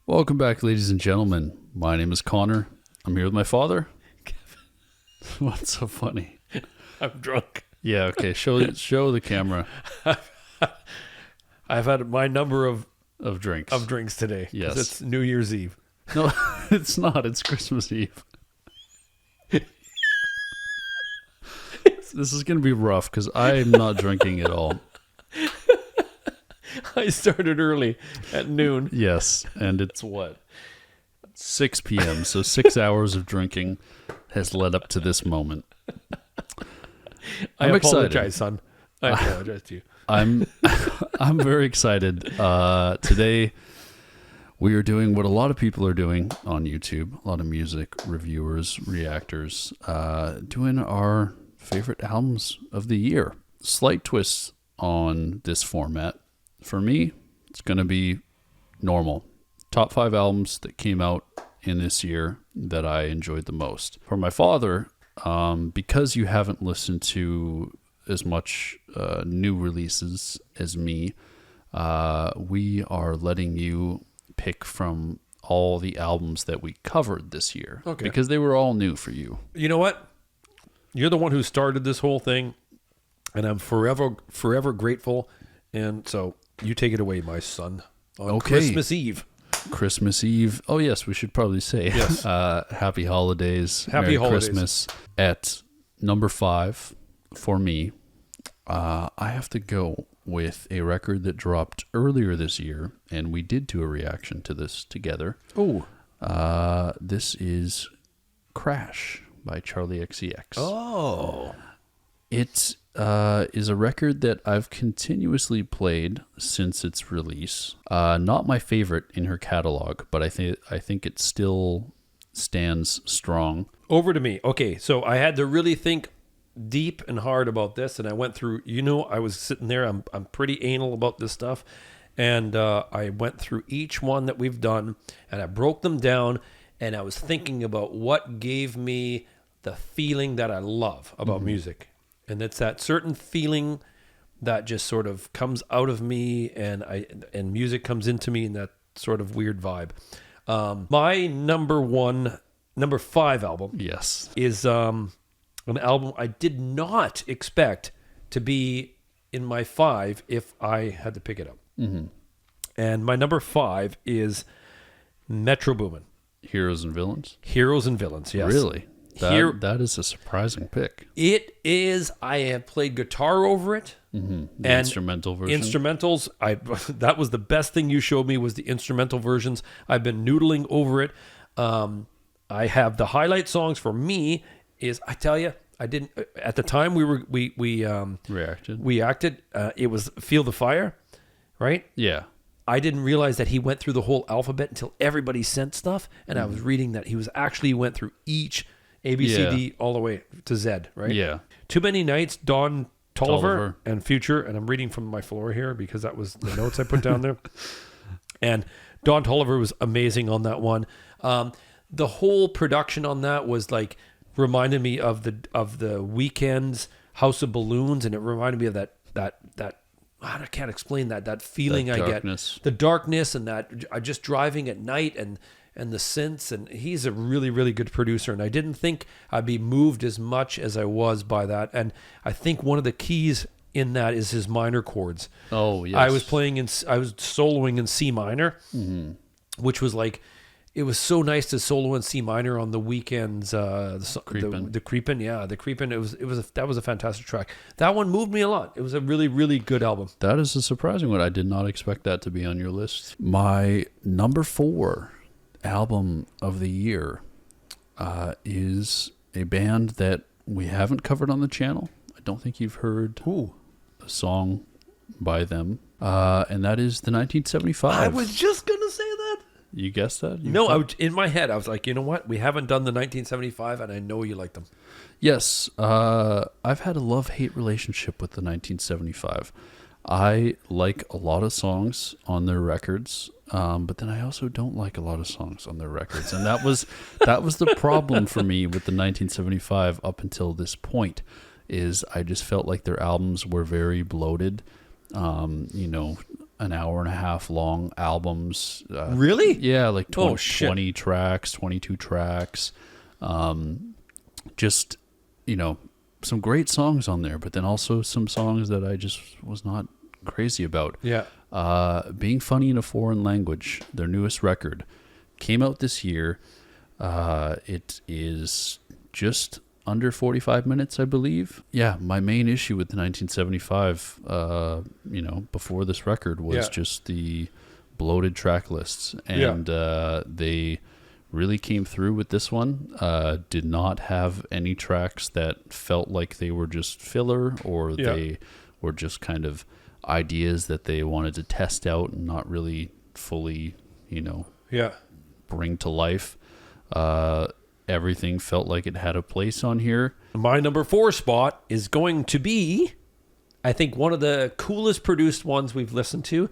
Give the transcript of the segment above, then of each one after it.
Welcome back, ladies and gentlemen. My name is Connor. I'm here with my father. What's so funny? I'm drunk. Yeah, okay. Show the camera I've had my number of drinks. drinks today. Yes. It's New Year's Eve. No, it's not. It's Christmas Eve. This is going to be rough because I'm not drinking at all. I started early at noon. Yes, and it's what? 6 p.m., so 6 hours of drinking has led up to this moment. I I'm apologize, excited. son. I apologize to you. I'm very excited. Today we are doing what a lot of people are doing on YouTube, a lot of music reviewers, reactors, doing our favorite albums of the year. Slight twists on this format. For me, it's going to be normal. Top 5 albums that came out in this year that I enjoyed the most. For my father, because you haven't listened to as much new releases as me, we are letting you pick from all the albums that we covered this year. Okay. Because they were all new for you. You know what? You're the one who started this whole thing, and I'm forever grateful. And so you take it away, my son. On Christmas Eve. Christmas Eve. Oh, yes, we should probably say. Yes. Happy holidays. Happy Merry holidays. Christmas. At number 5 for me, I have to go with a record that dropped earlier this year, and we did do a reaction to this together. Oh. This is Crash by Charli XCX. Oh. It is a record that I've continuously played since its release. Not my favorite in her catalog, but I think it still stands strong. Over to me. Okay, so I had to really think deep and hard about this, and I went through, I was sitting there, I'm pretty anal about this stuff, and I went through each one that we've done, and I broke them down, and I was thinking about what gave me the feeling that I love about music. And it's that certain feeling that just sort of comes out of me, and music comes into me in that sort of weird vibe. My number 5 album, Yes. is an album I did not expect to be in my 5 if I had to pick it up. Mm-hmm. And my number 5 is Metro Boomin. Heroes and Villains? Heroes and Villains, yes. Really? That is a surprising pick. It is. I have played guitar over it. Mm-hmm. The And instrumental version? Instrumentals. That was the best thing you showed me was the instrumental versions. I've been noodling over it. I have the highlight songs for me is, I tell you, I didn't, at the time we reacted. It was Feel the Fire, right? Yeah. I didn't realize that he went through the whole alphabet until everybody sent stuff. And I was reading that he went through each A, B, C, D, all the way to Z, right? Yeah. Too Many Nights, Don Tolliver. and Future, and I'm reading from my floor here because that was the notes I put down there. And Don Tolliver was amazing on that one. The whole production on that was like reminded me of the Weeknd's House of Balloons, and it reminded me of that I can't explain that feeling That I darkness. get, the darkness, and that just driving at night and the synths, and he's a really, really good producer, and I didn't think I'd be moved as much as I was by that. And I think one of the keys in that is his minor chords. Oh, yes. I was soloing in C minor, which was like, it was so nice to solo in C minor on the Weeknd's Creepin'. the Creepin', yeah, the Creepin'. That was a fantastic track. That one moved me a lot. It was a really, really good album. That is a surprising one. I did not expect that to be on your list. My number 4 album of the year is a band that we haven't covered on the channel. I don't think you've heard a song by them, and that is the 1975. I was just gonna say that. You guessed that? In my head, I was like, you know what? We haven't done the 1975, and I know you like them. Yes. I've had a love-hate relationship with the 1975. I like a lot of songs on their records, but then I also don't like a lot of songs on their records. And that was the problem for me with the 1975 up until this point, is I just felt like their albums were very bloated. an hour and a half long albums. Really? Yeah, like 20 tracks, 22 tracks. Just, some great songs on there, but then also some songs that I just was not crazy about. Yeah. Being Funny in a Foreign Language, their newest record, came out this year. It is just under 45 minutes, I believe. Yeah, my main issue with the 1975, before this record was just the bloated track lists. And they really came through with this one. Did not have any tracks that felt like they were just filler or they were just kind of ideas that they wanted to test out and not really fully, bring to life. Everything felt like it had a place on here. My number 4 spot is going to be, I think, one of the coolest produced ones we've listened to.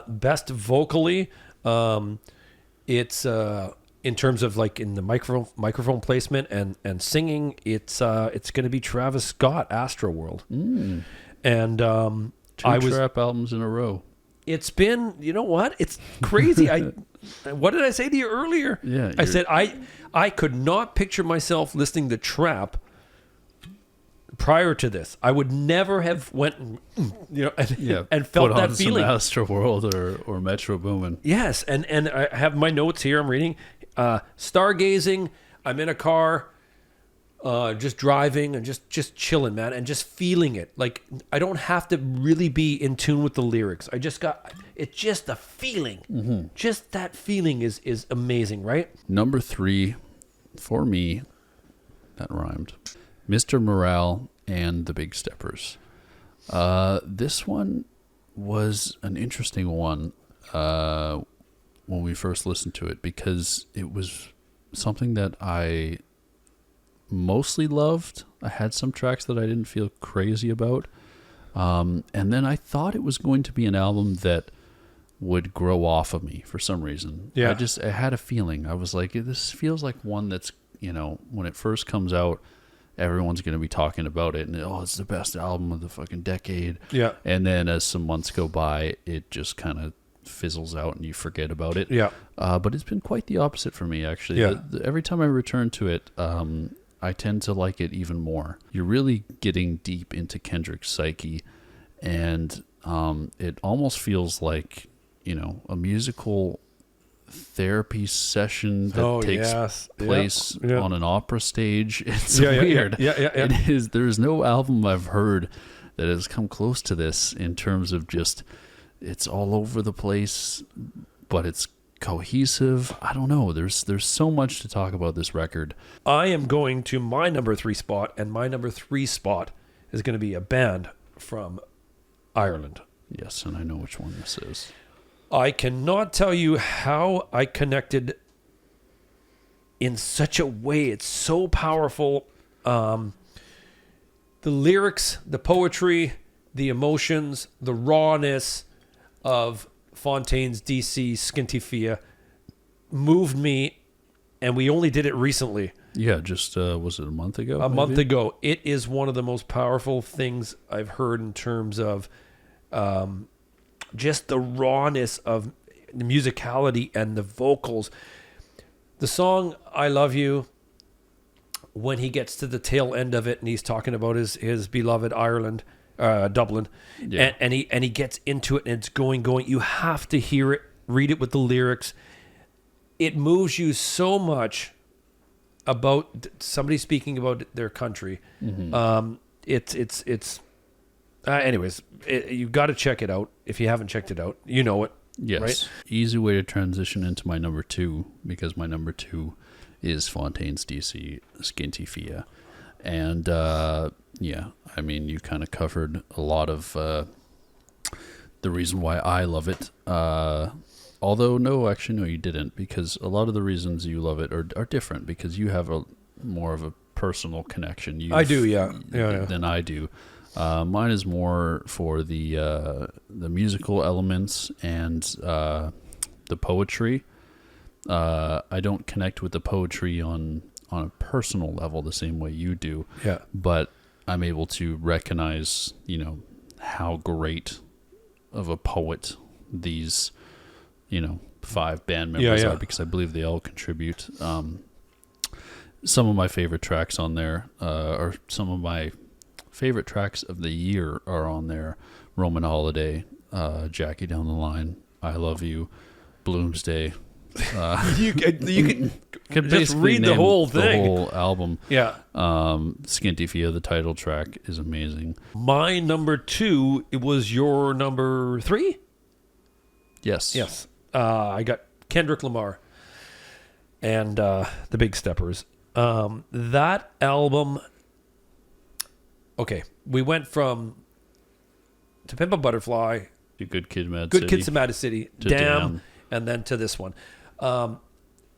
Best vocally. It's in terms of like in the microphone placement and singing. It's going to be Travis Scott, ASTROWORLD. And 2 trap albums in a row. It's been, you know what? It's crazy. What did I say to you earlier? Yeah, I said I could not picture myself listening to trap prior to this. I would never have went and felt that feeling. Some ASTROWORLD or Metro Boomin. Yes, and I have my notes here. I'm reading. Stargazing. I'm in a car. Just driving and just chilling, man, and just feeling it. Like, I don't have to really be in tune with the lyrics. It's just the feeling. Mm-hmm. Just that feeling is amazing, right? Number 3 for me, that rhymed, Mr. Morale and the Big Steppers. This one was an interesting one when we first listened to it, because it was something that I mostly loved. I had some tracks that I didn't feel crazy about. And then I thought it was going to be an album that would grow off of me for some reason. Yeah. I had a feeling. I was like, this feels like one that's, when it first comes out, everyone's going to be talking about it. And, it's the best album of the fucking decade. Yeah. And then as some months go by, it just kind of fizzles out and you forget about it. Yeah. But it's been quite the opposite for me, actually. Yeah. Every time I return to it, I tend to like it even more. You're really getting deep into Kendrick's psyche, and it almost feels like, a musical therapy session that takes place on an opera stage. It's weird. Yeah. It is. There's no album I've heard that has come close to this in terms of just, it's all over the place, but it's cohesive. I don't know. There's so much to talk about this record. I am going to my number 3 spot, and my number 3 spot is going to be a band from Ireland. Yes, and I know which one this is. I cannot tell you how I connected in such a way. It's so powerful. The lyrics, the poetry, the emotions, the rawness of Fontaines D.C, Skinty Fia moved me, and we only did it recently. Yeah, just was it a month ago? Month ago. It is one of the most powerful things I've heard in terms of just the rawness of the musicality and the vocals. The song "I Love You," when he gets to the tail end of it and he's talking about his beloved Ireland, Dublin, and he gets into it and it's going. You have to hear it, read it with the lyrics. It moves you so much about somebody speaking about their country. Mm-hmm. Anyways, you've got to check it out. If you haven't checked it out, you know it. Yes. Right? Easy way to transition into my number 2, because my number 2 is Fontaines D.C, Skinty Fia. And I mean, you kind of covered a lot of the reason why I love it. Although, no, you didn't, because a lot of the reasons you love it are different, because you have more of a personal connection. I do, yeah. Than I do. Mine is more for the musical elements and the poetry. I don't connect with the poetry on a personal level the same way you do. Yeah. But I'm able to recognize, how great of a poet these, 5 band members Yeah. are, because I believe they all contribute. Some of my favorite tracks on there, or some of my favorite tracks of the year are on there. Roman Holiday, Jackie Down the Line, I Love You, Bloomsday. You can just basically read the name whole thing. The whole album. Yeah. Skinty Fia, the title track, is amazing. My number 2, it was your number 3? Yes. Yes. I got Kendrick Lamar and the Big Steppers. That album, okay, we went from To Pimp a Butterfly, The Good Kid, Mad Good City. Kids, Mad City, To Damn, Damn. and then to this one.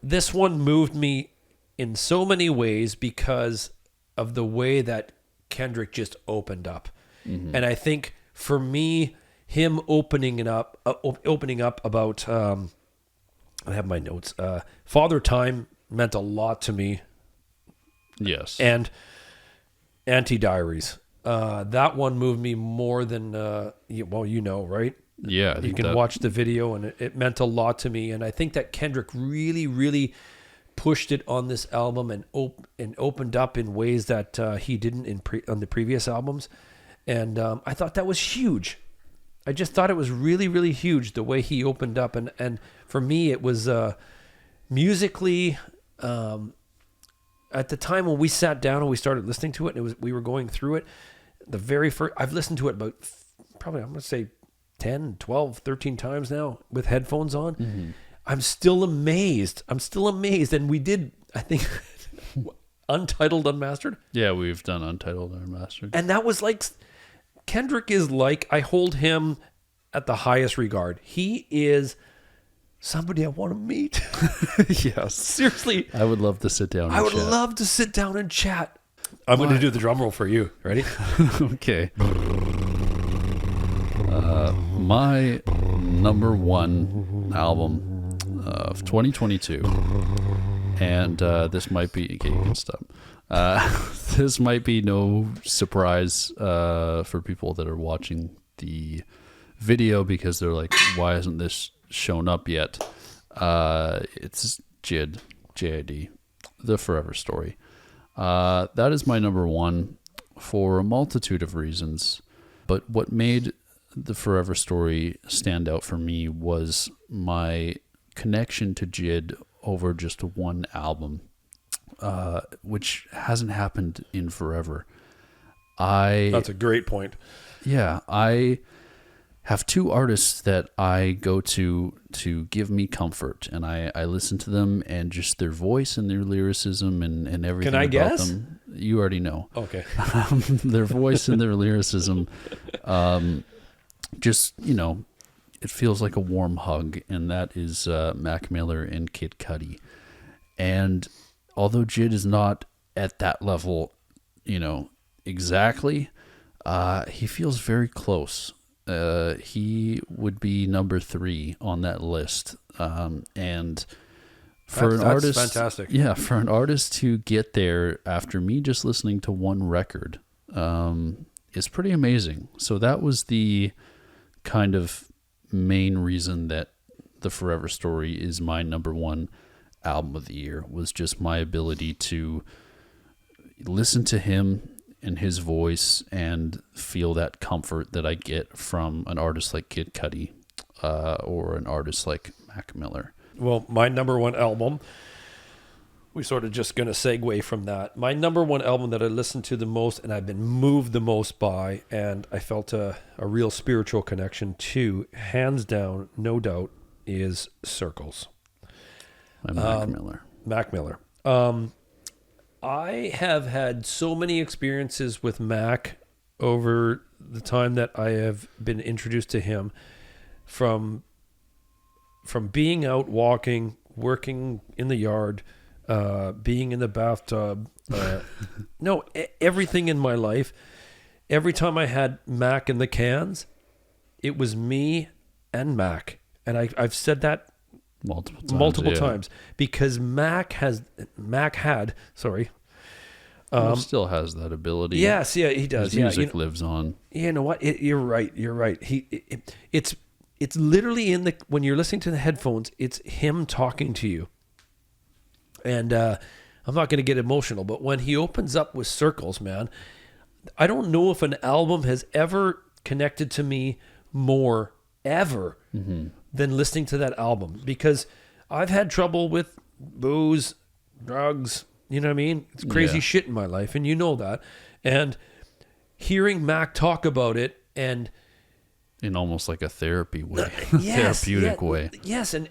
This one moved me in so many ways because of the way that Kendrick just opened up. Mm-hmm. And I think for me, him opening up about, I have my notes, Father Time meant a lot to me. Yes. And Anti-Diaries. That one moved me more than, right? Yeah. I You think can that- watch the video, and it meant a lot to me. And I think that Kendrick really, really pushed it on this album and opened up in ways that he didn't on the previous albums. And I thought that was huge. I just thought it was really, really huge the way he opened up. And for me, it was musically. At the time when we sat down and we started listening to it, we were going through it. The very first, I've listened to it about probably, I'm going to say 10, 12, 13 times now with headphones on. Mm-hmm. I'm still amazed. And we did, I think, Untitled Unmastered. Yeah, we've done Untitled Unmastered. And that was like, Kendrick is like, I hold him at the highest regard. He is somebody I want to meet. Yes. Seriously. I would love to sit down and I would chat. love to sit down and chat. I'm going to do the drum roll for you. Ready? Okay. My number 1 album of 2022, and this might be, okay, you can stop. This might be no surprise for people that are watching the video, because they're like, why hasn't this shown up yet? It's J.I.D, The Forever Story. That is my number 1 for a multitude of reasons. But what made The Forever Story stand out for me was my connection to J.I.D over just one album, which hasn't happened in forever. That's a great point. Yeah, I have 2 artists that I go to give me comfort, and I listen to them, and just their voice and their lyricism and everything Can I about guess? them. You already know. Okay. Their voice and their lyricism, just, it feels like a warm hug, and that is Mac Miller and Kid Cudi. And although J.I.D is not at that level, exactly, he feels very close. He would be number 3 on that list. And for That's an artist, fantastic. Yeah, for an artist to get there after me just listening to one record, is pretty amazing. So that was the kind of main reason that The Forever Story is my number 1 album of the year, was just my ability to listen to him and his voice and feel that comfort that I get from an artist like Kid Cudi, or an artist like Mac Miller. Well, my number 1 album, we sort of just going to segue from that. My number 1 album that I listened to the most and I've been moved the most by, and I felt a real spiritual connection to, hands down, no doubt, is Circles. By Mac Miller. Mac Miller. I have had so many experiences with Mac over the time that I have been introduced to him, from being out walking, working in the yard, being in the bathtub, everything in my life. Every time I had Mac in the cans, it was me and Mac. And I've said that multiple times, because Mac had still has that ability. Yes, yeah, he does. His music lives on. You know what? You're right. It's it's literally when you're listening to the headphones, it's him talking to you. And I'm not going to get emotional, but when he opens up with Circles, man, I don't know if an album has ever connected to me more ever than listening to that album, because I've had trouble with booze, drugs, you know what I mean? It's crazy shit in my life, and you know that. And hearing Mac talk about it, and in almost like a therapy way, yes, therapeutic way. Yes, and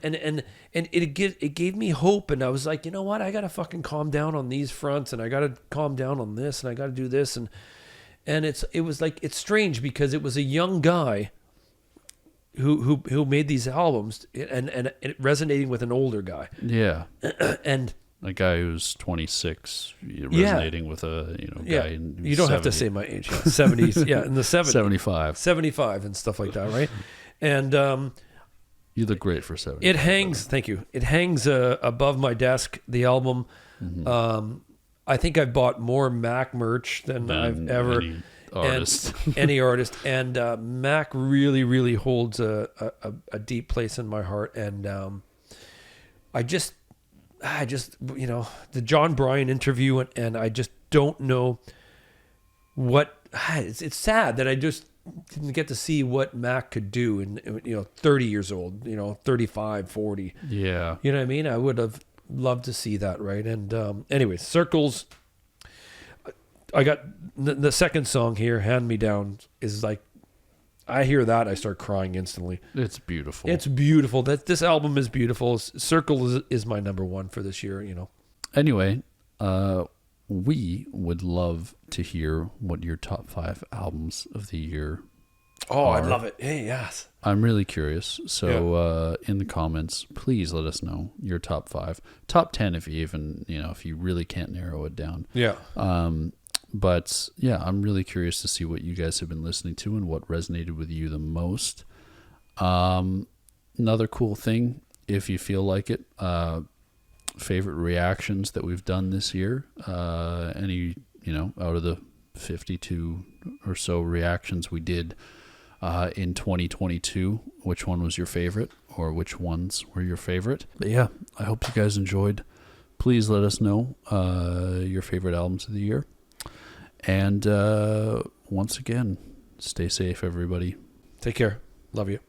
it gave me hope, and I was like, you know what? I got to fucking calm down on these fronts, and I got to calm down on this, and I got to do this, and it was like, it's strange because it was a young guy who made these albums, and it resonating with an older guy. Yeah. And a guy who's 26 resonating with a guy in you don't 70. have to say my age. 70s, in the 70s. 75 and stuff like that, right? And you look great for 70. it hangs, thank you. It hangs above my desk, the album. I think I've bought more Mac merch than I've ever any artist, and Mac really, really holds a deep place in my heart. And I just the John Bryan interview, and I just don't know what it's sad that I just didn't get to see what Mac could do in 30 years old, 35, 40. Yeah. You know what I mean? I would have loved to see that, right? And anyway, Circles, I got the second song here, Hand Me Down, is like, I hear that, I start crying instantly. It's beautiful. It's beautiful. This album is beautiful. Circle is my number one for this year, Anyway, we would love to hear what your top 5 albums of the year are. I'd love it. Hey, yes. I'm really curious. So in the comments, please let us know your top 5. Top 10 if you even, if you really can't narrow it down. Yeah. But yeah, I'm really curious to see what you guys have been listening to and what resonated with you the most. Another cool thing, if you feel like it, favorite reactions that we've done this year. Any, out of the 52 or so reactions we did in 2022, which one was your favorite, or which ones were your favorite? But yeah, I hope you guys enjoyed. Please let us know your favorite albums of the year. And once again, stay safe, everybody. Take care. Love you.